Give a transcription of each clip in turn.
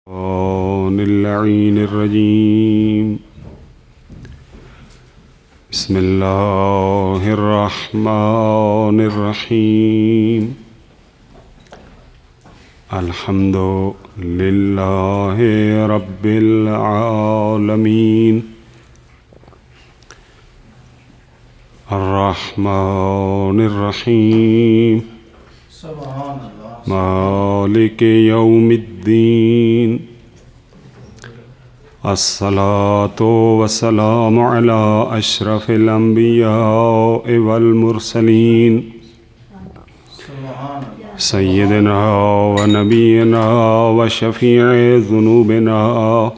اللعين الرجيم بسم الله الرحمن الرحيم الحمد لله رب العالمين الرحمن الرحيم مالك يوم الدين الصلاة والسلام على أشرف الأنبياء والمرسلين سيدنا ونبينا وشفيع ذنوبنا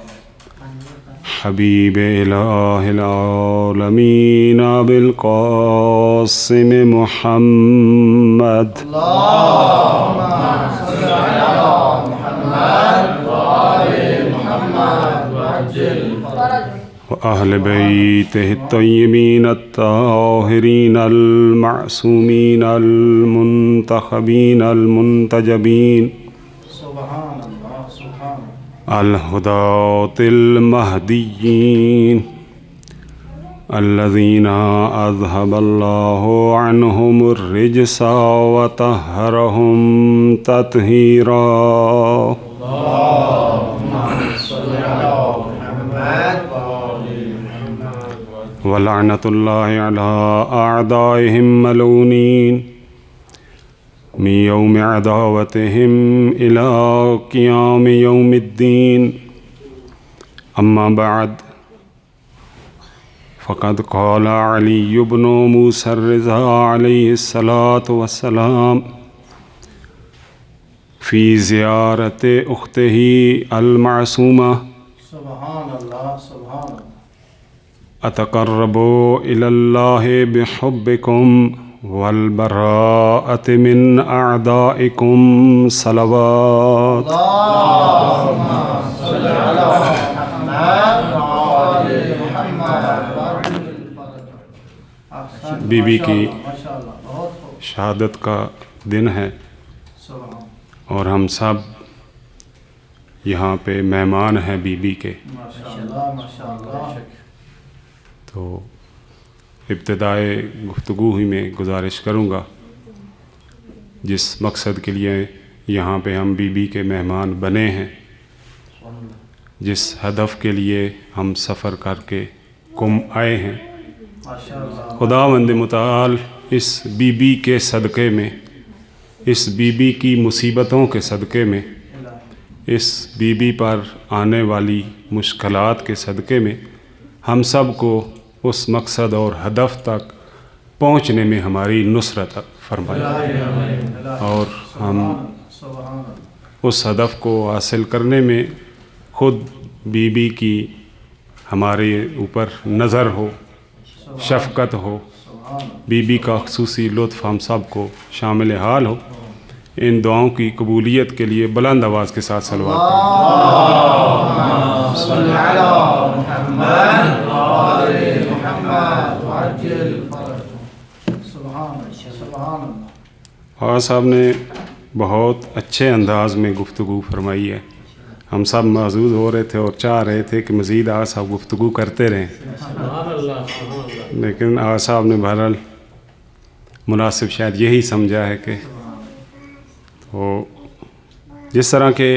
حبيب إله العالمين أبي القاسم محمد اللهم صل على محمد وآل محمد وعجل وأهل بيته الطيبين الطاهرين المعصومين المنتخبين المنتجبين الهداة المهديين الذين أذهب الله عنهم الرجس وطهرهم تطهيرا اللهم صل على محمد ولعنة الله على أعدائهم ملعونين من يوم عداوتهم إلى قيام يوم الدين أما بعد فقد قال علي بن موسى الرضا عليه الصلاة والسلام في زيارة أخته المعصومة سبحان الله سبحان الله أتقرب إلى الله بحبكم والبراءة من أعدائكم صلوات اللهم صل على محمد وآل محمد بی بی کی ماشاءاللہ بہت خوب شہادت کا دن ہے سبحان اور ہم سب یہاں پہ مہمان ہیں بی بی کے. ماشاءاللہ ماشاءاللہ تو ابتدائے گفتگو ہی میں گزارش کروں گا جس مقصد کے لیے یہاں پہ ہم بی بی کے مہمان بنے ہیں، جس ہدف کے لیے ہم سفر کر کے قم آئے ہیں، ماشاءاللہ خداوند متعال اس بی بی کے صدقے میں، اس بی بی کی مصیبتوں کے صدقے میں، اس بی بی پر آنے والی مشکلات کے صدقے میں ہم سب کو اس مقصد اور ہدف تک پہنچنے میں ہماری نصرت فرمائے اور ہم سبحان اس ہدف کو حاصل کرنے میں خود بی بی کی ہمارے اوپر نظر ہو، شفقت ہو، بی بی کا خصوصی لطف ہم سب کو شامل حال ہو. ان دعاؤں کی قبولیت کے لیے بلند آواز کے ساتھ صلوات پڑھیں. اللهم صل على محمد وآل محمد وعجل فرجهم سبحان اللہ سبحان اللہ. آغا صاحب نے بہت اچھے انداز میں گفتگو فرمائی ہے. ہم سب معزوز ہو رہے تھے اور چاہ رہے تھے کہ مزید آغا صاحب گفتگو کرتے رہیں، لیکن آغا صاحب نے بہرحال مناسب شاید یہی سمجھا ہے کہ تو جس طرح کے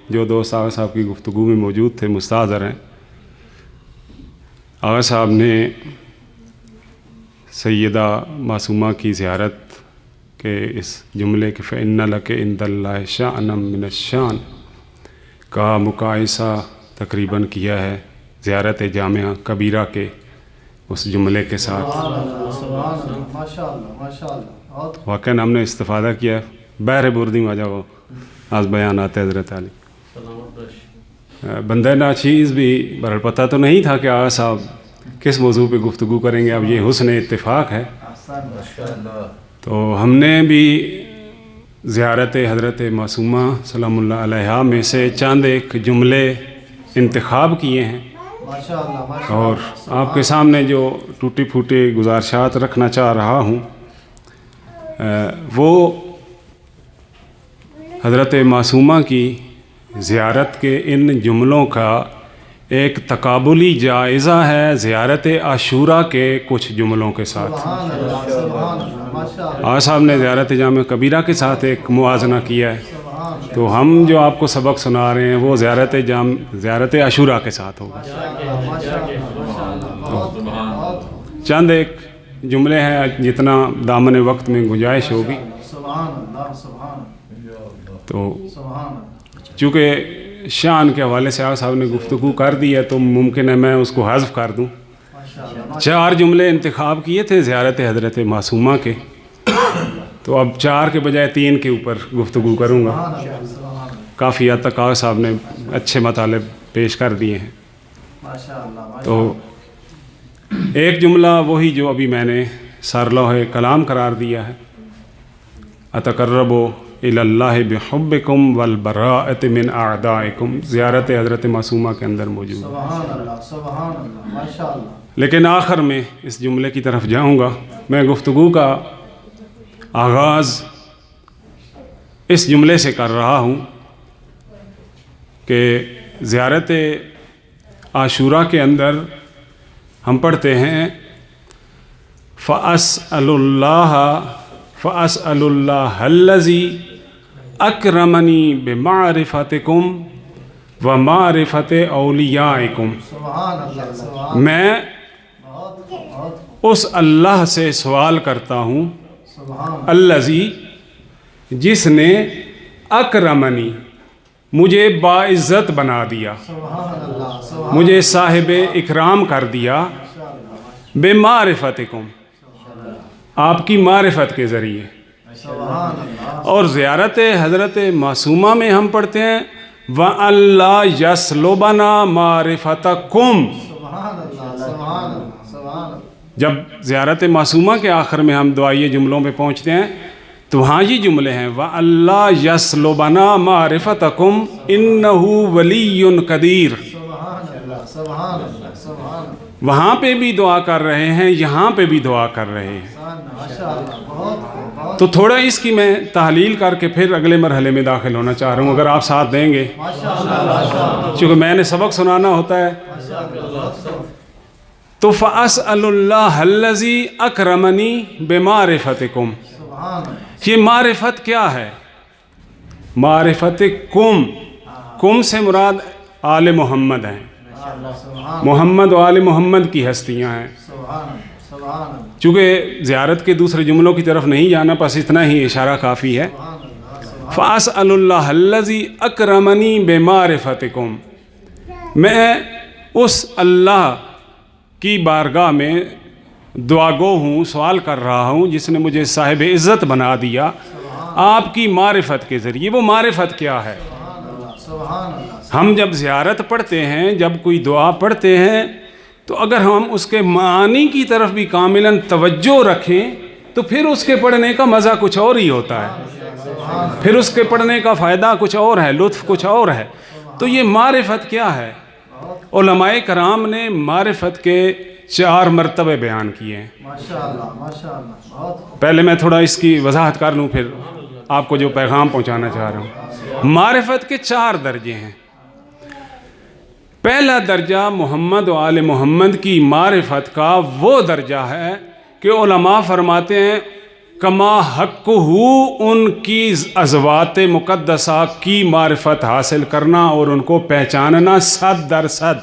جو دوست آغا صاحب کی گفتگو میں موجود تھے مستحضر ہیں. آغا صاحب نے سیدہ معصومہ کی زیارت کے اس جملے کے فَإِنَّ لَكَ عِندَ اللَّهِ شَأْنًا مِنَ الشَّأْنِ کا مقایسہ تقریباً کیا ہے زیارت جامعہ کبیرہ کے اس جملے کے ساتھ. سبحان اللہ ماشاءاللہ ماشاءاللہ بہت واقعاً ہم نے استفادہ کیا بحر بردی میں جاؤ آج بیانات حضرت علی. بندہ ناچیز بھی برحال پتہ تو نہیں تھا کہ آغا صاحب کس موضوع پہ گفتگو کریں گے. اب یہ حسن اتفاق ہے. تو ہم نے بھی زیارت حضرت معصومہ سلام اللہ علیہا میں سے چند ایک جملے انتخاب کیے ہیں ماشاءاللہ اور آپ کے سامنے جو ٹوٹی پھوٹی گزارشات رکھنا چاہ رہا ہوں وہ حضرت معصومہ کی زیارت کے ان جملوں کا ایک تقابلی جائزہ ہے زیارت عاشورہ کے کچھ جملوں کے ساتھ۔ سبحان اللہ سبحان اللہ ماشاء اللہ آج صاحب نے زیارت جامع کبیرہ کے ساتھ ایک موازنہ کیا ہے، سبحان اللہ تو ہم جو آپ کو سبق سنا رہے ہیں وہ زیارت عاشورہ کے ساتھ ہوگا۔ ماشاء اللہ ماشاء اللہ بہت بہت چند ایک جملے ہیں، جتنا دامن وقت میں گنجائش ہوگی سبحان اللہ سبحان اللہ تو سبحان اللہ چونکہ شان کے حوالے سے آپ صاحب نے گفتگو کر دی ہے تو ممکن ہے میں اس کو حذف کر دوں۔ ماشاء اللہ 4 جملے انتخاب کیے تھے زیارت حضرت معصومہ کے، تو اب 4 کے بجائے 3 کے اوپر گفتگو کروں گا۔ سبحان اللہ سبحان اللہ کافی حد تک آپ صاحب نے اچھے مطالب پیش کر دیے ہیں۔ ماشاء اللہ تو ایک جملہ وہی جو ابھی میں نے سرلوح کلام قرار دیا ہے، اتقربوا الی اللہ بحبکم والبراءۃ من اعدائکم، زیارت حضرت معصومہ کے اندر موجود ہے۔ سبحان اللہ سبحان اللہ ماشاء اللہ لیکن آخر میں اس جملے کی طرف جاؤں گا۔ میں گفتگو کا آغاز اس جملے سے کر رہا ہوں کہ زیارت عاشورہ کے اندر ہم پڑھتے ہیں فَأَسْأَلُ اللَّهَ الَّذِي أَكْرَمَنِي بِمَعْرِفَتِكُمْ وَمَعْرِفَتِ أَوْلِيَائِكُمْ، سبحان اللہ سبحان میں بہت بہت اس اللہ سے سوال کرتا ہوں، سبحان الذی جس نے اکرمنی مجھے باعزت بنا دیا، سبحان اللہ سبحان مجھے صاحب اکرام کر دیا، بمعرفتکم، آپ کی معرفت کے ذریعے۔ سبحان اللہ اور زیارت حضرت معصومہ میں ہم پڑھتے ہیں وَأَلَّا يَسْلُبَنَا مَعْرِفَتَكُمْ، سبحان اللہ سبحان اللہ سبحان اللہ جب زیارت معصومہ کے آخر میں ہم دعائیے جملوں پہ پہنچتے ہیں تو وہاں یہ جملے ہیں وَأَلَّا يَسْلُبَنَا مَعْرِفَتَكُمْ إِنَّهُ وَلِيٌّ قَدِيرٌ۔ سبحان اللہ سبحان اللہ سبحان اللہ وہاں پہ بھی دعا کر رہے ہیں، یہاں پہ بھی دعا کر رہے ہیں۔ ماشاء اللہ بہت بہت تو تھوڑا اس کی میں تحلیل کر کے پھر اگلے مرحلے میں داخل ہونا چاہ رہا ہوں، اگر آپ ساتھ دیں گے، ماشاء اللہ ماشاء اللہ چونکہ میں نے سبق سنانا ہوتا ہے۔ ماشاء اللہ بہت تو فَأَسْأَلُ اللَّهَ الَّذِي أَكْرَمَنِي بِمَعْرِفَتِكُمْ، سبحان اللہ یہ معرفت کیا ہے؟ معرفت کم سے مراد آل محمد ہیں، سبحان محمد و آل محمد کی ہستیاں ہیں۔ سبحان سبحان اللہ چونکہ زیارت کے دوسرے جملوں کی طرف نہیں جانا، بس اتنا ہی اشارہ کافی ہے۔ سبحان اللہ فَأَسْأَلُ اللَّهَ الَّذِي أَكْرَمَنِي بِمَعْرِفَتِكُمْ، میں اس اللہ کی بارگاہ میں دعا گو ہوں، سوال کر رہا ہوں جس نے مجھے صاحب عزت بنا دیا آپ کی معرفت کے ذریعے۔ وہ معرفت کیا ہے؟ سبحان اللہ ہم جب زیارت پڑھتے ہیں، جب کوئی دعا پڑھتے ہیں، تو اگر ہم اس کے معانی کی طرف بھی کاملاً توجہ رکھیں تو پھر اس کے پڑھنے کا مزہ کچھ اور ہی ہوتا ہے، پھر اس کے پڑھنے کا فائدہ کچھ اور ہے، لطف کچھ اور ہے۔ تو یہ معرفت کیا ہے؟ علماء کرام نے معرفت کے 4 مرتبے بیان کیے ہیں۔ ماشاء اللہ ماشاء اللہ بہت پہلے میں تھوڑا اس کی وضاحت کر لوں، پھر آپ کو جو پیغام پہنچانا چاہ رہا ہوں۔ معرفت کے 4 درجے ہیں۔ پہلا درجہ محمد و آل محمد کی معرفت کا وہ درجہ ہے کہ علماء فرماتے ہیں کما حق ہو ان کی ازوات مقدسہ کی معرفت حاصل کرنا اور ان کو پہچاننا 100%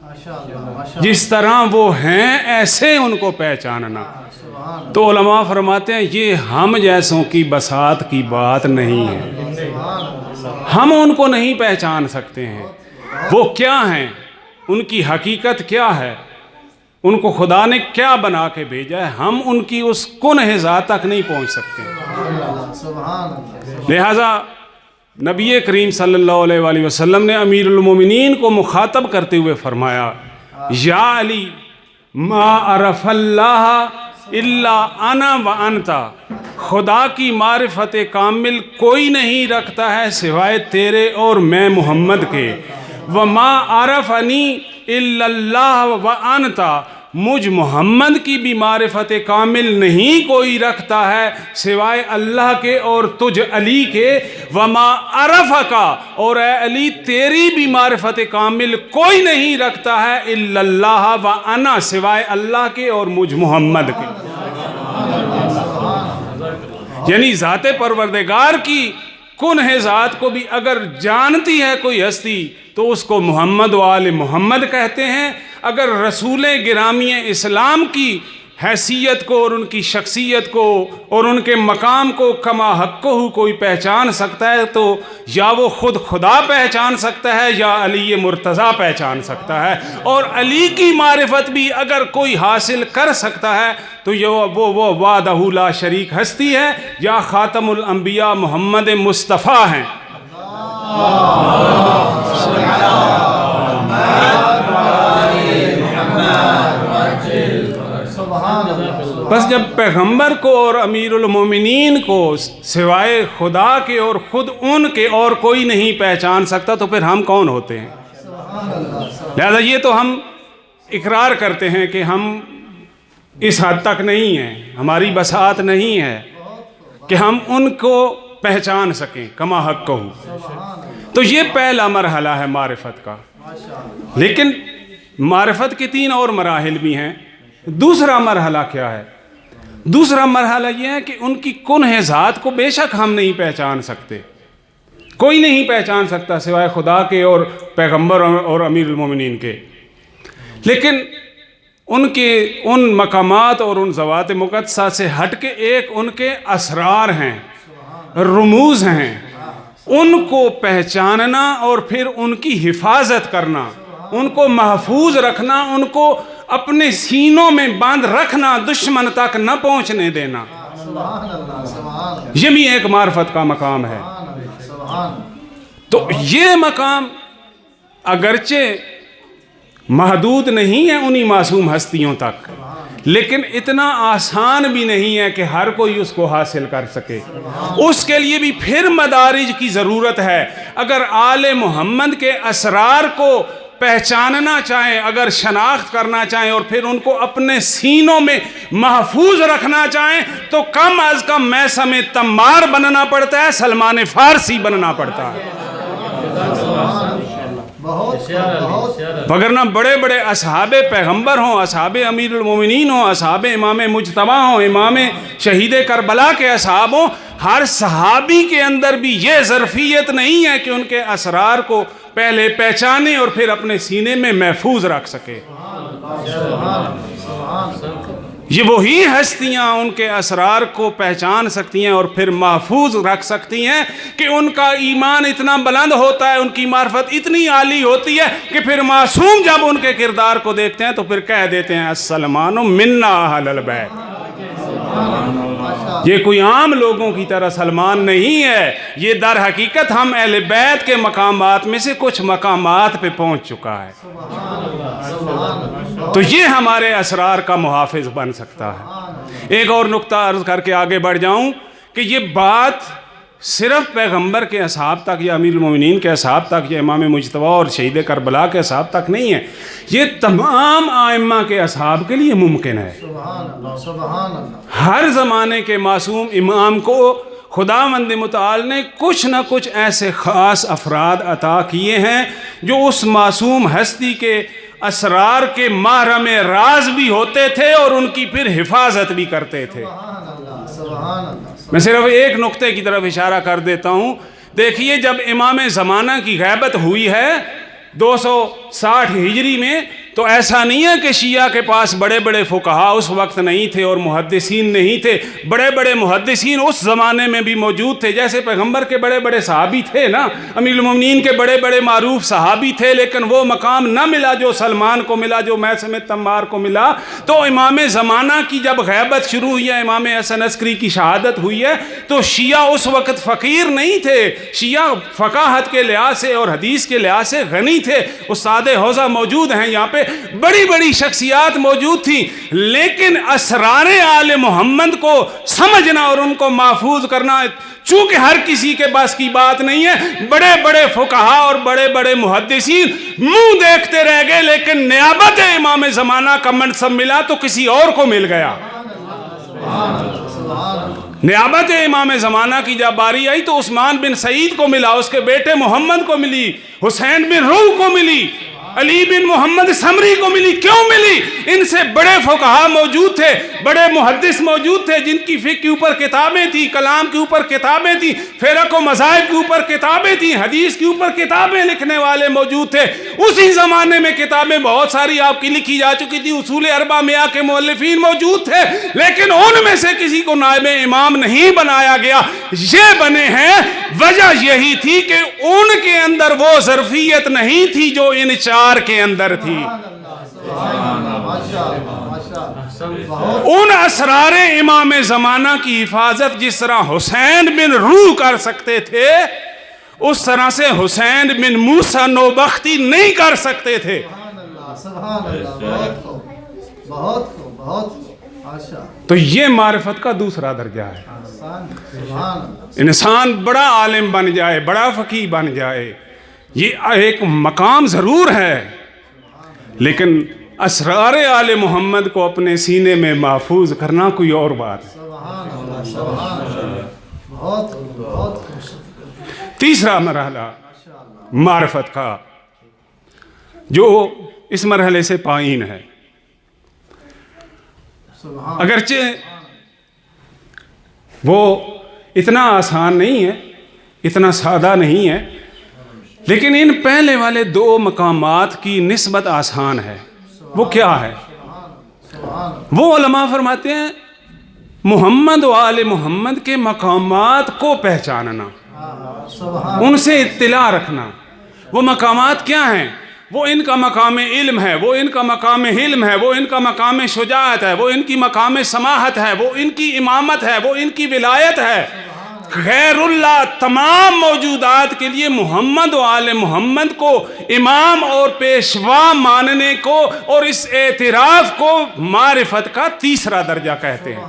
ماشاء اللہ ماشاء جس طرح وہ ہیں ایسے ان کو پہچاننا۔ سبحان تو علماء فرماتے ہیں یہ ہم جیسوں کی بساط کی بات نہیں ہے، سبحان اللہ ہم ان کو نہیں پہچان سکتے ہیں، وہ کیا ہیں، ان کی حقیقت کیا ہے، ان کو خدا نے کیا بنا کے بھیجا ہے، ہم ان کی اس کنہ ذات تک نہیں پہنچ سکتے۔ سبحان اللہ لہٰذا نبی کریم صلی اللہ علیہ وآلہ وسلم نے امیر المومنین کو مخاطب کرتے ہوئے فرمایا یا علی ما عرف اللہ الا انا وانتا، خدا کی معرفت کامل کوئی نہیں رکھتا ہے سوائے تیرے اور میں محمد کے، وما عرفنی الا اللہ وانتا، مجھ محمد کی بھی معرفت کامل نہیں کوئی رکھتا ہے سوائے اللہ کے اور تجھ علی کے، وما عرفکا، اور اے علی تیری بھی معرفت کامل کوئی نہیں رکھتا ہے، الا اللہ و انا، سوائے اللہ کے اور مجھ محمد کے۔ یعنی ذات پروردگار کی کنہ ذات کو بھی اگر جانتی ہے کوئی ہستی تو اس کو محمد و آل محمد کہتے ہیں۔ اگر رسول گرامی اسلام کی حیثیت کو اور ان کی شخصیت کو اور ان کے مقام کو کما حق ہو کوئی پہچان سکتا ہے تو یا وہ خود خدا پہچان سکتا ہے یا علی مرتضیٰ پہچان سکتا ہے، اور علی کی معرفت بھی اگر کوئی حاصل کر سکتا ہے تو یہ وہ وحدہ لا شریک ہستی ہے یا خاتم الانبیاء محمد مصطفیٰ ہیں۔ بس جب پیغمبر کو اور امیر المومنین کو سوائے خدا کے اور خود ان کے اور کوئی نہیں پہچان سکتا تو پھر ہم کون ہوتے ہیں؟ لہذا یہ تو ہم اقرار کرتے ہیں کہ ہم اس حد تک نہیں ہیں، ہماری بساط نہیں ہے کہ ہم ان کو پہچان سکیں کما حق ہو۔ تو یہ پہلا مرحلہ ہے معرفت کا، لیکن معرفت کے 3 اور مراحل بھی ہیں۔ دوسرا مرحلہ کیا ہے؟ دوسرا مرحلہ یہ ہے کہ ان کی کنہ ذات کو بے شک ہم نہیں پہچان سکتے، کوئی نہیں پہچان سکتا سوائے خدا کے اور پیغمبر اور امیر المومنین کے، لیکن ان کے ان مقامات اور ان ذوات مقدسہ سے ہٹ کے ایک ان کے اسرار ہیں، رموز ہیں، ان کو پہچاننا اور پھر ان کی حفاظت کرنا، ان کو محفوظ رکھنا، ان کو اپنے سینوں میں باندھ رکھنا، دشمن تک نہ پہنچنے دینا، یہ بھی ایک معرفت کا مقام ہے۔ تو یہ مقام اگرچہ محدود نہیں ہے انہی معصوم ہستیوں تک، لیکن اتنا آسان بھی نہیں ہے کہ ہر کوئی اس کو حاصل کر سکے۔ اس کے لیے بھی پھر مدارج کی ضرورت ہے۔ اگر آل محمد کے اسرار کو پہچاننا چاہیں، اگر شناخت کرنا چاہیں اور پھر ان کو اپنے سینوں میں محفوظ رکھنا چاہیں تو کم از کم میثم تمار بننا پڑتا ہے، سلمان فارسی بننا پڑتا ہے، وگرنہ بڑے بڑے اصحاب پیغمبر ہوں، اصحاب امیر المومنین ہوں، اصحاب امام مجتبیٰ ہوں، امام شہید کربلا کے اصحاب ہوں، ہر صحابی کے اندر بھی یہ ظرفیت نہیں ہے کہ ان کے اسرار کو پہلے پہچانے اور پھر اپنے سینے میں محفوظ رکھ سکے۔ یہ وہی ہستیاں ان کے اسرار کو پہچان سکتی ہیں اور پھر محفوظ رکھ سکتی ہیں کہ ان کا ایمان اتنا بلند ہوتا ہے، ان کی معرفت اتنی عالی ہوتی ہے کہ پھر معصوم جب ان کے کردار کو دیکھتے ہیں تو پھر کہہ دیتے ہیں السلمان منا اہل البیت۔ یہ کوئی عام لوگوں کی طرح سلمان نہیں ہے، یہ در حقیقت ہم اہل بیت کے مقامات میں سے کچھ مقامات پہ پہنچ چکا ہے، تو یہ ہمارے اسرار کا محافظ بن سکتا ہے۔ ایک اور نقطہ عرض کر کے آگے بڑھ جاؤں کہ یہ بات صرف پیغمبر کے اصحاب تک یا امیر المومنین کے اصحاب تک یا امام مجتبیٰ اور شہید کربلا کے اصحاب تک نہیں ہے، یہ تمام ائمہ کے اصحاب کے لیے ممکن ہے۔ ہر زمانے کے معصوم امام کو خداوند متعال نے کچھ نہ کچھ ایسے خاص افراد عطا کیے ہیں جو اس معصوم ہستی کے اسرار کے محرم راز بھی ہوتے تھے اور ان کی پھر حفاظت بھی کرتے تھے۔ میں صرف ایک نقطے کی طرف اشارہ کر دیتا ہوں۔ دیکھیے جب امام زمانہ کی غیبت ہوئی ہے 260 ہجری میں، تو ایسا نہیں ہے کہ شیعہ کے پاس بڑے بڑے فقہا اس وقت نہیں تھے اور محدثین نہیں تھے، بڑے بڑے محدثین اس زمانے میں بھی موجود تھے، جیسے پیغمبر کے بڑے بڑے صحابی تھے نا، امیر المومنین کے بڑے بڑے معروف صحابی تھے، لیکن وہ مقام نہ ملا جو سلمان کو ملا، جو میثم تمار کو ملا۔ تو امام زمانہ کی جب غیبت شروع ہوئی ہے، امام حسن عسکری کی شہادت ہوئی ہے، تو شیعہ اس وقت فقیر نہیں تھے، شیعہ فقاہت کے لحاظ سے اور حدیث کے لحاظ سے غنی تھے۔ استاد حوزہ موجود ہیں یہاں پہ، بڑی بڑی شخصیات موجود تھیں، لیکن اسرار آل محمد کو سمجھنا اور ان کو محفوظ کرنا چونکہ ہر کسی کے بس کی بات نہیں ہے۔ بڑے بڑے فقہا اور بڑے بڑے محدثین منہ دیکھتے رہ گئے، لیکن نیابت امام زمانہ کا منصب ملا تو کسی اور کو مل گیا۔ نیابت امام زمانہ کی جب باری آئی تو عثمان بن سعید کو ملا، اس کے بیٹے محمد کو ملی، حسین بن روح کو ملی، علی بن محمد سمری کو ملی۔ کیوں ملی؟ ان سے بڑے فقہا موجود تھے، بڑے محدث موجود تھے، جن کی فقہ کے اوپر کتابیں تھیں، کلام کے اوپر کتابیں تھیں، فرق و مذاہب کے اوپر کتابیں تھیں، حدیث کے اوپر کتابیں لکھنے والے موجود تھے۔ اسی زمانے میں کتابیں بہت ساری آپ کی لکھی جا چکی تھی، اصول اربع میاں کے مؤلفین موجود تھے، لیکن ان میں سے کسی کو نائب امام نہیں بنایا گیا۔ یہ بنے ہیں، وجہ یہی تھی کہ ان کے اندر وہ ظرفیت نہیں تھی جو ان چار کے اندر تھی۔ ان اسرار امام زمانہ کی حفاظت جس طرح حسین بن روح کر سکتے تھے، اس طرح سے حسین بن موسیٰ نوبختی نہیں کر سکتے تھے۔ تو یہ معرفت کا دوسرا درجہ ہے۔ انسان بڑا عالم بن جائے، بڑا فقیہ بن جائے، یہ ایک مقام ضرور ہے، لیکن اسرار آل محمد کو اپنے سینے میں محفوظ کرنا کوئی اور بات ہے۔ تیسرا مرحلہ معرفت کا جو اس مرحلے سے پائین ہے، اگرچہ وہ اتنا آسان نہیں ہے، اتنا سادہ نہیں ہے، لیکن ان پہلے والے دو مقامات کی نسبت آسان ہے۔ وہ کیا ہے؟ وہ علماء فرماتے ہیں محمد و آل محمد کے مقامات کو پہچاننا، ان سے اطلاع رکھنا۔ وہ مقامات کیا ہیں؟ وہ ان کا مقام علم ہے، وہ ان کا مقام حلم ہے، وہ ان کا مقام شجاعت ہے، وہ ان کی مقام سماحت ہے، وہ ان کی امامت ہے، وہ ان کی ولایت ہے۔ غیر اللہ تمام موجودات کے لیے محمد و آل محمد کو امام اور پیشوا ماننے کو اور اس اعتراف کو معرفت کا تیسرا درجہ کہتے ہیں۔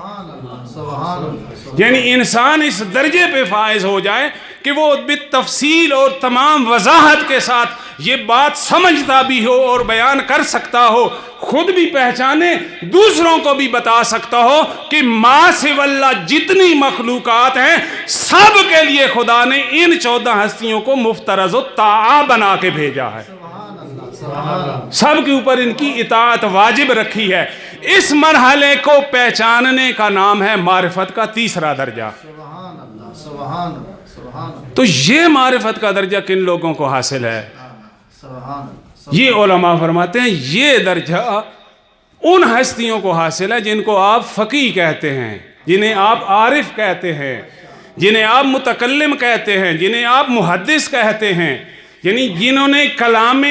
یعنی انسان اس درجے پہ فائز ہو جائے کہ وہ بالتفصیل اور تمام وضاحت کے ساتھ یہ بات سمجھتا بھی ہو اور بیان کر سکتا ہو، خود بھی پہچانے، دوسروں کو بھی بتا سکتا ہو کہ ما سوی اللہ جتنی مخلوقات ہیں سب کے لیے خدا نے ان 14 ہستیوں کو مفترض و طاعہ بنا کے بھیجا ہے، سب کے اوپر ان کی اطاعت واجب رکھی ہے۔ اس مرحلے کو پہچاننے کا نام ہے معرفت کا تیسرا درجہ۔ تو یہ معرفت کا درجہ کن لوگوں کو حاصل ہے؟ یہ علماء فرماتے ہیں یہ درجہ ان ہستیوں کو حاصل ہے جن کو آپ فقیہ کہتے ہیں، جنہیں آپ عارف کہتے ہیں، جنہیں آپ متکلم کہتے ہیں، جنہیں آپ محدث کہتے ہیں، یعنی جنہوں نے کلام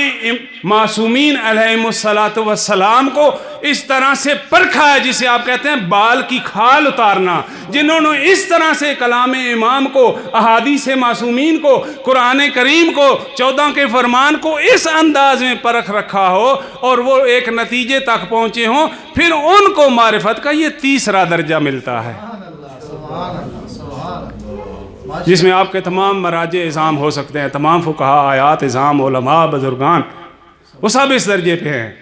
معصومین علیہم الصلاۃ والسلام کو اس طرح سے پرکھا ہے جسے آپ کہتے ہیں بال کی کھال اتارنا، جنہوں نے اس طرح سے کلام امام کو، احادیث معصومین کو، قرآن کریم کو، 14 کے فرمان کو اس انداز میں پرکھ رکھا ہو اور وہ ایک نتیجے تک پہنچے ہوں، پھر ان کو معرفت کا یہ تیسرا درجہ ملتا ہے، جس میں آپ کے تمام مراجع اعظام ہو سکتے ہیں، تمام فقہا، آیات اعظام، علماء، بزرگان، وہ سب اس درجے پہ ہیں۔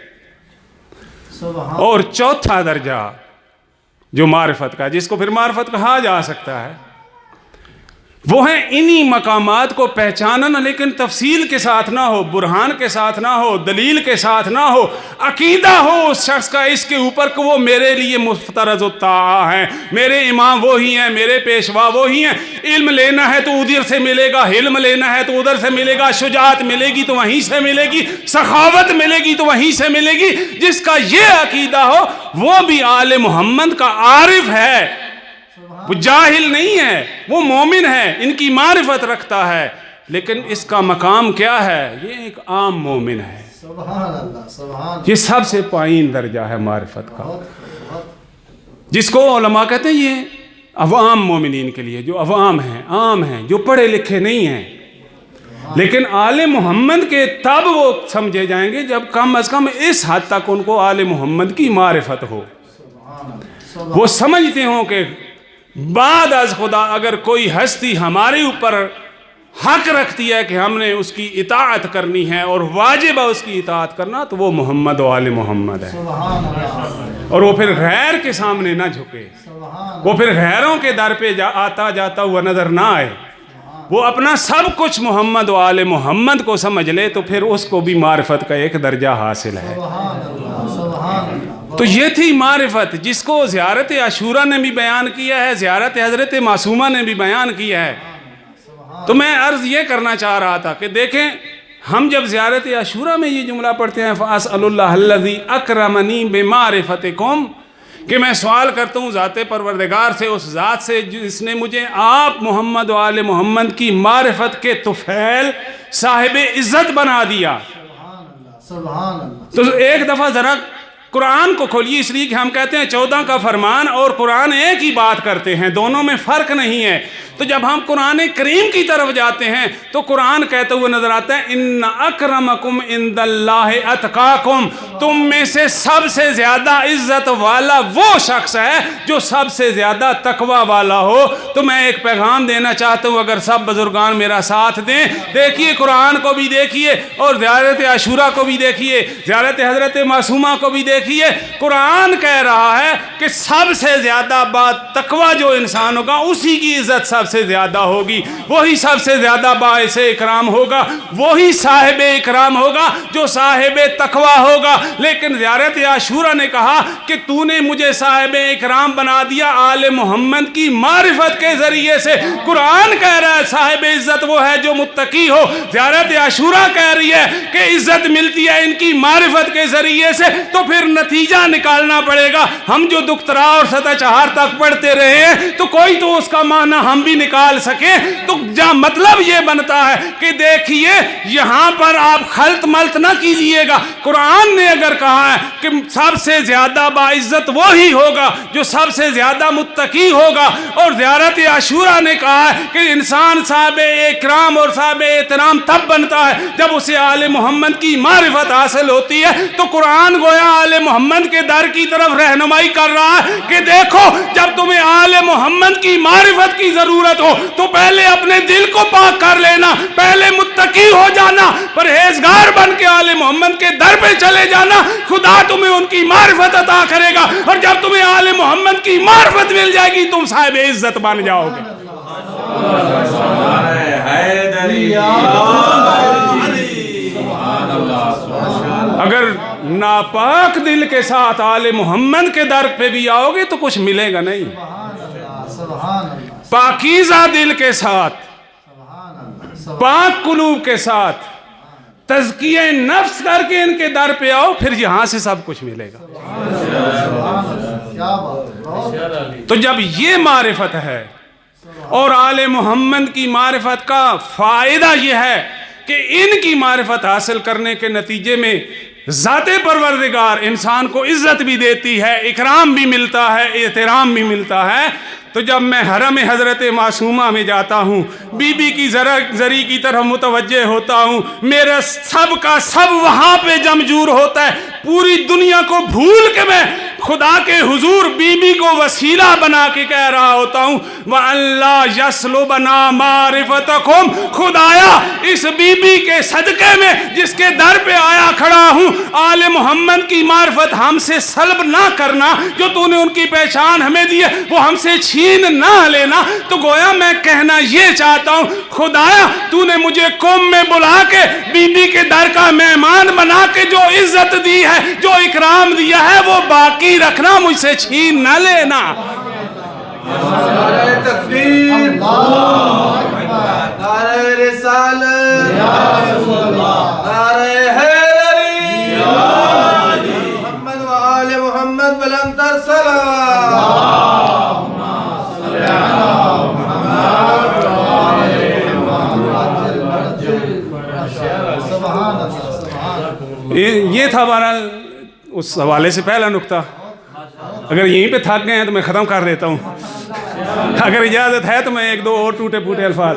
اور چوتھا درجہ جو معرفت کا، جس کو پھر معرفت کہا جا سکتا ہے، وہ ہیں انہی مقامات کو پہچاننا، لیکن تفصیل کے ساتھ نہ ہو، برہان کے ساتھ نہ ہو، دلیل کے ساتھ نہ ہو، عقیدہ ہو اس شخص کا اس کے اوپر کہ وہ میرے لیے مفترض الطاعہ ہیں، میرے امام وہی ہیں، میرے پیشوا وہی ہیں۔ علم لینا ہے تو ادھر سے ملے گا، حلم لینا ہے تو ادھر سے ملے گا، شجاعت ملے گی تو وہیں سے ملے گی، سخاوت ملے گی تو وہیں سے ملے گی۔ جس کا یہ عقیدہ ہو وہ بھی آل محمد کا عارف ہے، وہ جاہل نہیں ہے، وہ مومن ہے، ان کی معرفت رکھتا ہے، لیکن اس کا مقام کیا ہے؟ یہ ایک عام مومن ہے۔ سبحان اللہ، سبحان اللہ۔ یہ سب سے پائین درجہ ہے معرفت کا، جس کو علماء کہتے ہیں یہ عوام مومنین کے لیے، جو عوام ہیں، عام ہیں، جو پڑھے لکھے نہیں ہیں، لیکن آل محمد کے تب وہ سمجھے جائیں گے جب کم از کم اس حد تک ان کو آل محمد کی معرفت ہو، وہ سمجھتے ہوں کہ بعد از خدا اگر کوئی ہستی ہمارے اوپر حق رکھتی ہے کہ ہم نے اس کی اطاعت کرنی ہے اور واجب ہے اس کی اطاعت کرنا، تو وہ محمد و آل محمد ہے۔ اور وہ پھر غیر کے سامنے نہ جھکے، وہ پھر غیروں کے در پہ آتا جاتا ہوا نظر نہ آئے، وہ اپنا سب کچھ محمد و آل محمد کو سمجھ لے، تو پھر اس کو بھی معرفت کا ایک درجہ حاصل ہے۔ تو یہ تھی معرفت جس کو زیارت عاشوراء نے بھی بیان کیا ہے، زیارت حضرت معصومہ نے بھی بیان کیا ہے۔ تو میں عرض یہ کرنا چاہ رہا تھا کہ دیکھیں، ہم جب زیارت عاشوراء میں یہ جملہ پڑھتے ہیں فَأَسْأَلُ اللَّهَ الَّذِي أَكْرَمَنِي بِمَعْرِفَتِكُمْ، کہ میں سوال کرتا ہوں ذات پروردگار سے، اس ذات سے جس نے مجھے آپ محمد و آل محمد کی معرفت کے طفیل صاحب عزت بنا دیا۔ تو ایک دفعہ ذرا قرآن کو کھولیے، اس لیے کہ ہم کہتے ہیں 14 کا فرمان اور قرآن ایک ہی بات کرتے ہیں، دونوں میں فرق نہیں ہے۔ تو جب ہم قرآن کریم کی طرف جاتے ہیں تو قرآن کہتے ہوئے نظر آتا ہے ان اکرمکم عند اللہ اتقاکم، تم میں سے سب سے زیادہ عزت والا وہ شخص ہے جو سب سے زیادہ تقوی والا ہو۔ تو میں ایک پیغام دینا چاہتا ہوں، اگر سب بزرگان میرا ساتھ دیں، دیکھیے قرآن کو بھی دیکھیے اور زیارت عاشوراء کو بھی دیکھیے، زیارت حضرت معصومہ کو بھی دیکھیے۔ قرآن کہہ رہا ہے کہ سب سے زیادہ تقوی جو انسان ہوگا اسی کی عزت سب سے زیادہ ہوگی، وہی سب سے زیادہ باعث اکرام ہوگا، وہی صاحب اکرام ہوگا جو صاحب تقوی ہوگا۔ لیکن زیارت عاشوراء نے کہا کہ تو نے مجھے صاحب اکرام بنا دیا آل محمد کی معرفت کے ذریعے سے۔ قرآن کہہ رہا ہے صاحب عزت وہ ہے جو متقی ہو، زیارت عاشوراء کہہ رہی ہے کہ عزت ملتی ہے ان کی معرفت کے ذریعے سے۔ تو پھر نتیجہ نکالنا پڑے گا۔ ہم جو دکترا اور سطح 4 تک پڑھتے رہے ہیں تو کوئی تو اس کا معنی ہم بھی نکال سکیں، تو جہاں مطلب یہ بنتا ہے کہ دیکھیے یہاں پر آپ خلط ملط نہ کیجئے گا۔ قرآن نے اگر کہا ہے کہ سب سے زیادہ باعزت وہی ہوگا جو سب سے زیادہ متقی ہوگا، اور زیارت عاشوراء نے کہا ہے کہ انسان صاحب اکرام اور صاحب احترام تب بنتا ہے جب اسے آل محمد کی معرفت حاصل ہوتی ہے۔ تو قرآن گویا آل محمد کے در کی طرف رہنمائی کر رہا ہے کہ دیکھو جب تمہیں آل محمد کی معرفت کی ضرورت ہو تو پہلے اپنے دل کو پاک کر لینا، پہلے متقی ہو جانا، پرہیزگار بن کے آل محمد کے در پہ چلے جانا، خدا تمہیں ان کی معرفت عطا کرے گا، اور جب تمہیں آل محمد کی معرفت مل جائے گی تم صاحب عزت بن جاؤ گے۔ اگر ناپاک دل کے ساتھ آل محمد کے در پہ بھی آؤ گے تو کچھ ملے گا نہیں۔ پاکیزہ دل کے ساتھ، پاک قلوب کے ساتھ تزکیہ نفس کر کے ان کے در پہ آؤ، پھر یہاں سے سب کچھ ملے گا۔ تو جب یہ معرفت ہے، اور آل محمد کی معرفت کا فائدہ یہ ہے کہ ان کی معرفت حاصل کرنے کے نتیجے میں ذات پروردگار انسان کو عزت بھی دیتی ہے، اکرام بھی ملتا ہے، احترام بھی ملتا ہے۔ تو جب میں حرم حضرت معصومہ میں جاتا ہوں، بی بی کی زری کی طرف متوجہ ہوتا ہوں، میرا سب کا سب وہاں پہ جمجور ہوتا ہے، پوری دنیا کو بھول کے میں خدا کے حضور بی بی کو وسیلہ بنا کے کہہ رہا ہوتا ہوں وَأَلَّا يَسْلُبَنَا مَعْرِفَتَكُمْ، خدایا اس بی بی کے صدقے میں جس کے در پہ آیا کھڑا ہوں، آل محمد کی معرفت ہم سے سلب نہ کرنا، جو تو نے ان کی پہچان ہمیں دی ہے وہ ہم سے چھین نہ لینا۔ تو گویا میں کہنا یہ چاہتا ہوں خدایا تو نے مجھے قوم میں بلا کے بی بی کے در کا مہمان بنا کے جو عزت دی ہے، جو اکرام دیا ہے، وہ باقی رکھنا، مجھ سے چھین نہ لینا۔ نعرہ تکبیر، نعرہ رسالت، نعرہ حیدری، محمد و آل محمد بلند تر صلوات۔ یہ تھا بہرحال اس حوالے سے پہلا نکتہ۔ اگر یہیں پہ تھک گئے ہیں تو میں ختم کر دیتا ہوں، اگر اجازت ہے تو میں ایک دو اور ٹوٹے پھوٹے الفاظ۔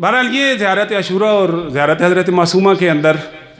بہرحال یہ زیارت عاشورہ اور زیارت حضرت معصومہ کے اندر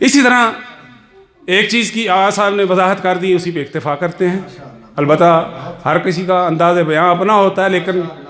اسی طرح ایک چیز کی آغا صاحب نے وضاحت کر دی، اسی پہ اکتفا کرتے ہیں. البتہ ہر کسی کا انداز بیان اپنا ہوتا ہے، لیکن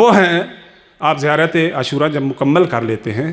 وہ ہیں آپ زیارت عاشورہ جب مکمل کر لیتے ہیں،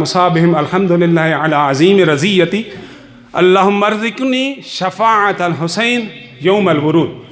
مصابہم الحمدللہ علی عظیم رضیتی اللہم ارزقنی شفاعت الحسین یوم الورود.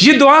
یہ دعا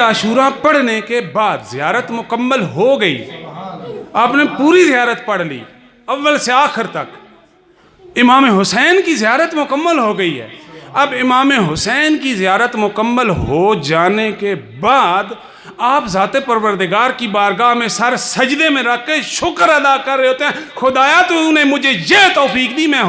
عاشورہ پڑھنے کے بعد زیارت مکمل ہو گئی، آپ نے پوری زیارت پڑھ لی اول سے آخر تک. امام حسین کی زیارت مکمل ہو گئی ہے. اب امام حسین کی زیارت مکمل ہو جانے کے بعد آپ ذات پروردگار کی بارگاہ میں سر سجدے میں رکھ کے شکر ادا کر رہے ہوتے ہیں، خدایا تو انہیں مجھے یہ توفیق دی، میں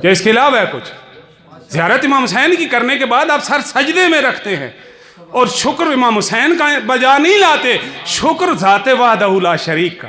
کہ اس کے علاوہ ہے کچھ؟ زیارت امام حسین کی کرنے کے بعد آپ سر سجدے میں رکھتے ہیں اور شکر امام حسین کا بجا نہیں لاتے، شکر ذات وحدہ لا شریک کا.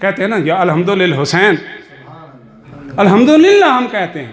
کہتے ہیں نا، یا الحمد للحسین، الحمدللہ ہم کہتے ہیں.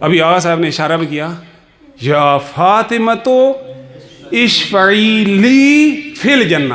ابھی آغا صاحب نے اشارہ بھی کیا، یا فاطمہ تو اشفعی لی فی الجنہ.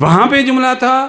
وہاں پہ جملہ تھا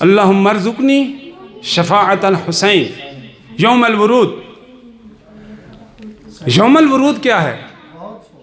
اللہم ارزقنی شفاعت الحسین یوم الورود. یوم الورود کیا ہے؟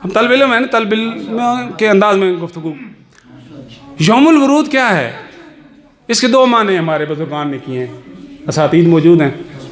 ہم طالب علم ہیں نا، طالب علم کے انداز میں گفتگو. یوم الورود کیا ہے؟ اس کے دو معنی ہمارے بزرگان نے کیے ہیں، اساتید موجود ہیں.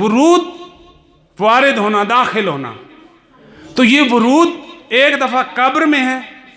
ورود وارد ہونا، داخل ہونا. تو یہ ورود ایک دفعہ قبر میں ہے،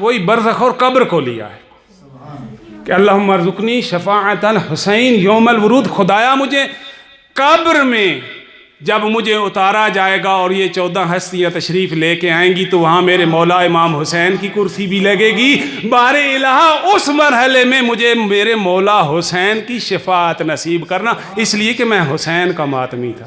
وہی برزخ اور قبر کو لیا ہے کہ اللہم ارزقنی شفاعت الحسین یوم الورود، خدایا مجھے قبر میں جب مجھے اتارا جائے گا اور یہ 14 ہستیاں تشریف لے کے آئیں گی تو وہاں میرے مولا امام حسین کی کرسی بھی لگے گی. بار الہ اس مرحلے میں مجھے میرے مولا حسین کی شفاعت نصیب کرنا، اس لیے کہ میں حسین کا ماتمی تھا،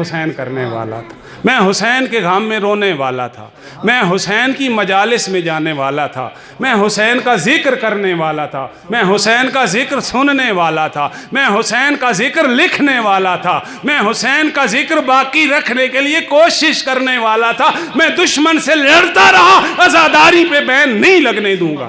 حسین کرنے والا تھا، میں حسین کے غم میں رونے والا تھا، میں حسین کی مجالس میں جانے والا تھا، میں حسین کا ذکر کرنے والا تھا، میں حسین کا ذکر سننے والا تھا، میں حسین کا ذکر لکھنے والا تھا، میں حسین کا ذکر باقی رکھنے کے لیے کوشش کرنے والا تھا. میں دشمن سے لڑتا رہا، عزاداری پہ بین نہیں لگنے دوں گا.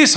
اس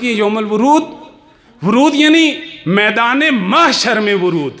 کی یوم الورود، ورود یعنی میدان محشر میں ورود،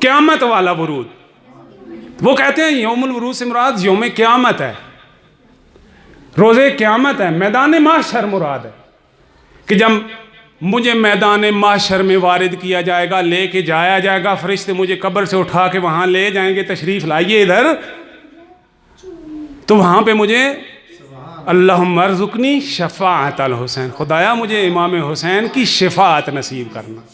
قیامت والا ورود. وہ کہتے ہیں یوم الورود سے مراد یوم قیامت ہے، روز قیامت ہے، میدان محشر مراد ہے کہ جب مجھے میدان محشر میں وارد کیا جائے گا، لے کے جایا جائے گا، فرشتے مجھے قبر سے اٹھا کے وہاں لے جائیں گے، تشریف لائیے ادھر، تو وہاں پہ مجھے اللہم ارزقنی شفاعت الحسین، خدایا مجھے امام حسین کی شفاعت نصیب کرنا.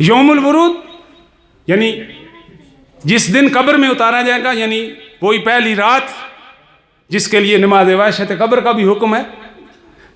یوم الورود یعنی جس دن قبر میں اتارا جائے گا، یعنی وہی پہلی رات جس کے لیے نماز وحشت قبر کا بھی حکم ہے،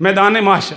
میدان محشر.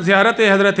زیارت حضرت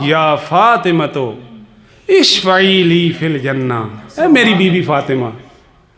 یا فاطمہ تو اشفعی لی فی الجنہ، اے میری بی بی فاطمہ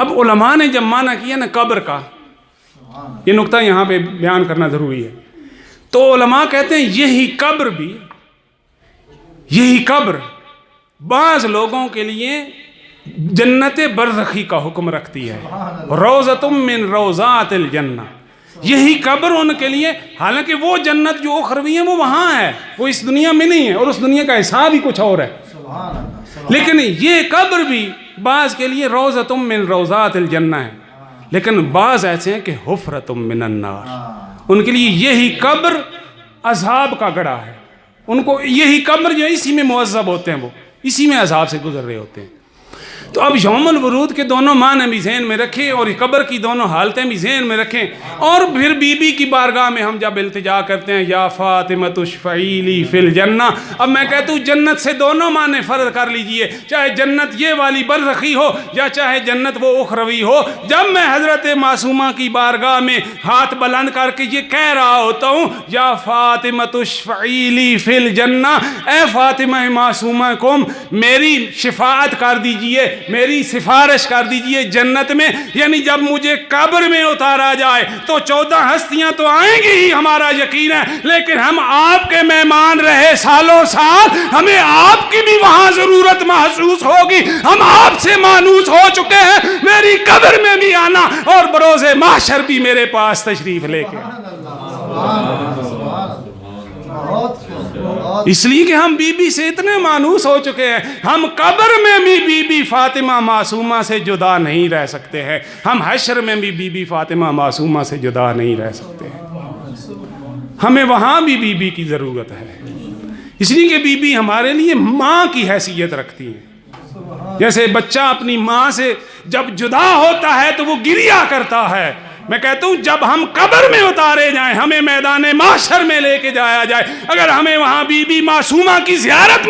اب علماء نے جب معنی کیا نا قبر کا، یہ نقطہ یہاں پہ بیان کرنا ضروری ہے. تو علماء کہتے ہیں یہی قبر بعض لوگوں کے لیے جنت برزخی کا حکم رکھتی ہے. روضۃ من روضات الجنہ، یہی قبر ان کے لیے، حالانکہ وہ جنت جو اخروی ہے وہ وہاں ہے، وہ اس دنیا میں نہیں ہے، اور اس دنیا کا حساب ہی کچھ اور ہے. لیکن یہ قبر بھی بعض کے لیے روضۃ من روضات الجنہ ہے، لیکن بعض ایسے ہیں کہ حفرۃ من النار، ان کے لیے یہی قبر عذاب کا گڑھا ہے. ان کو یہی قبر جو اسی میں معذب ہوتے ہیں، وہ اسی میں عذاب سے گزر رہے ہوتے ہیں. تو اب یوم الورود کے دونوں معنی بھی ذہن میں رکھیں اور قبر کی دونوں حالتیں بھی ذہن میں رکھیں. اور پھر بی بی کی بارگاہ میں ہم جب التجا کرتے ہیں یا فاطمہ اشفعی لی فی الجنہ، اب میں کہتا ہوں جنت سے دونوں معنی فرض کر لیجئے، چاہے جنت یہ والی برزخی ہو یا چاہے جنت وہ اخروی ہو. جب میں حضرت معصومہ کی بارگاہ میں ہاتھ بلند کر کے یہ کہہ رہا ہوتا ہوں یا فاطمہ اشفعی لی فی الجنہ، اے فاطمہ معصومہ کو میری شفاعت کر دیجئے، میری سفارش کر دیجئے جنت میں. یعنی جب مجھے قبر میں اتارا جائے تو 14 ہستیاں تو آئیں گی ہی، ہمارا یقین ہے، لیکن ہم آپ کے مہمان رہے سالوں سال، ہمیں آپ کی بھی وہاں ضرورت محسوس ہوگی. ہم آپ سے مانوس ہو چکے ہیں، میری قبر میں بھی آنا اور بروز محشر بھی میرے پاس تشریف لے کے. اس لیے کہ ہم بی بی سے اتنے مانوس ہو چکے ہیں، ہم قبر میں بھی بی بی فاطمہ معصومہ سے جدا نہیں رہ سکتے ہیں، ہم حشر میں بھی بی بی فاطمہ معصومہ سے جدا نہیں رہ سکتے ہیں. ہمیں وہاں بھی بی بی کی ضرورت ہے، اس لیے کہ بی بی ہمارے لیے ماں کی حیثیت رکھتی ہیں. جیسے بچہ اپنی ماں سے جب جدا ہوتا ہے تو وہ گریہ کرتا ہے. میں کہتا ہوں جب ہم قبر میں اتارے جائیں، ہمیں میدان محشر میں لے کے جایا جائے، اگر ہمیں وہاں بی بی معصومہ کی زیارت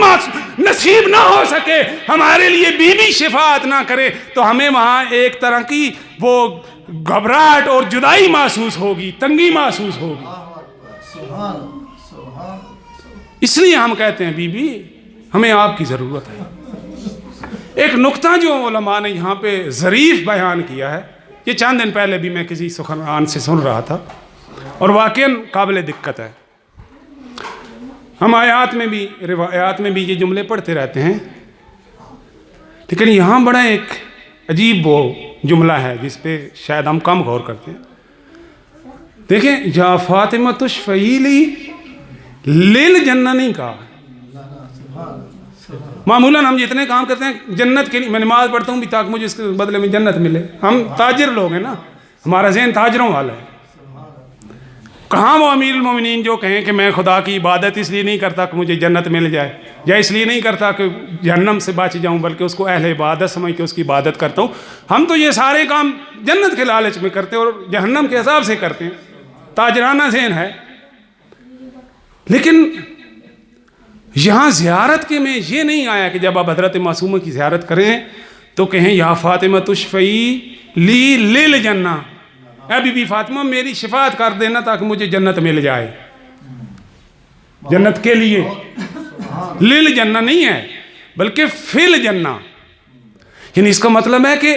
نصیب نہ ہو سکے، ہمارے لیے بی بی شفاعت نہ کرے، تو ہمیں وہاں ایک طرح کی وہ گھبراہٹ اور جدائی محسوس ہوگی، تنگی محسوس ہوگی. اس لیے ہم کہتے ہیں بی بی ہمیں آپ کی ضرورت ہے. ایک نقطہ جو علماء نے یہاں پہ ظریف بیان کیا ہے، یہ چند دن پہلے بھی میں کسی سخنران سے سن رہا تھا اور واقعاً قابل دقت ہے. ہم آیات میں بھی روایات میں بھی یہ جملے پڑھتے رہتے ہیں، لیکن یہاں بڑا ایک عجیب وہ جملہ ہے جس پہ شاید ہم کم غور کرتے ہیں. دیکھیں یا فاطمہ اشفعی لی للجنہ نہیں کہا. معمولاً ہم جتنے کام کرتے ہیں جنت کے لیے، میں نماز پڑھتا ہوں بھی تاکہ مجھے اس کے بدلے میں جنت ملے. ہم تاجر لوگ ہیں نا، ہمارا ذہن تاجروں والا ہے. کہاں وہ امیر المومنین جو کہیں کہ میں خدا کی عبادت اس لیے نہیں کرتا کہ مجھے جنت مل جائے، یا اس لیے نہیں کرتا کہ جہنم سے بچ جاؤں، بلکہ اس کو اہل عبادت سمجھ کے اس کی عبادت کرتا ہوں. ہم تو یہ سارے کام جنت کے لالچ میں کرتے ہیں اور جہنم کے حساب سے کرتے ہیں. تاجرانہ ذہن ہے. لیکن یہاں زیارت کے میں یہ نہیں آیا کہ جب آپ حضرت معصومہ کی زیارت کریں تو کہیں یا فاطمہ اشفعی لی للجنہ، اے بی بی فاطمہ میری شفاعت کر دینا تاکہ مجھے جنت مل جائے. جنت کے لیے للجنہ نہیں ہے بلکہ فی الجنہ. یعنی اس کا مطلب ہے کہ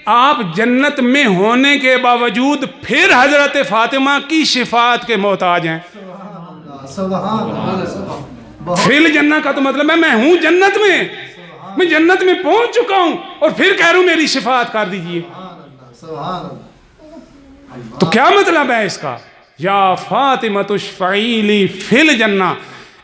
آپ جنت میں ہونے کے باوجود پھر حضرت فاطمہ کی شفاعت کے محتاج ہیں. فی الجنہ کا تو مطلب ہے میں ہوں جنت میں جنت میں پہنچ چکا ہوں اور پھر کہہ رہا ہوں میری شفاعت کر دیجئے. تو کیا مطلب ہے اس کا؟ یا فاطمہ اشفعی لی فی الجنہ،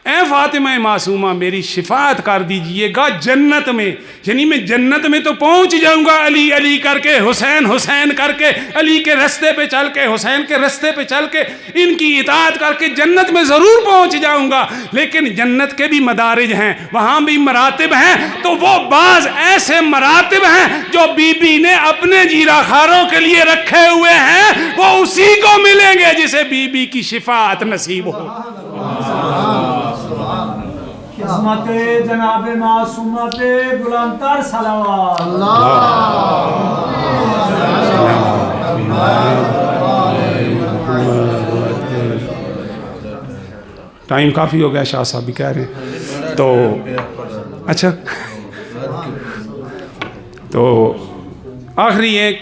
اے فاطمہ معصومہ میری شفاعت کر دیجئے گا جنت میں. یعنی میں جنت میں تو پہنچ جاؤں گا علی علی کر کے، حسین حسین کر کے، علی کے رستے پہ چل کے، حسین کے رستے پہ چل کے، ان کی اطاعت کر کے جنت میں ضرور پہنچ جاؤں گا. لیکن جنت کے بھی مدارج ہیں، وہاں بھی مراتب ہیں. تو وہ بعض ایسے مراتب ہیں جو بی بی نے اپنے جیرہ خاروں کے لیے رکھے ہوئے ہیں، وہ اسی کو ملیں گے جسے بی بی کی شفاعت نصیب ہو. عظمت جناب معصومہ پہ بلند تر صلوات. ٹائم کافی ہو گیا، شاہ صاحب بھی کہہ رہے ہیں تو اچھا. تو آخری ایک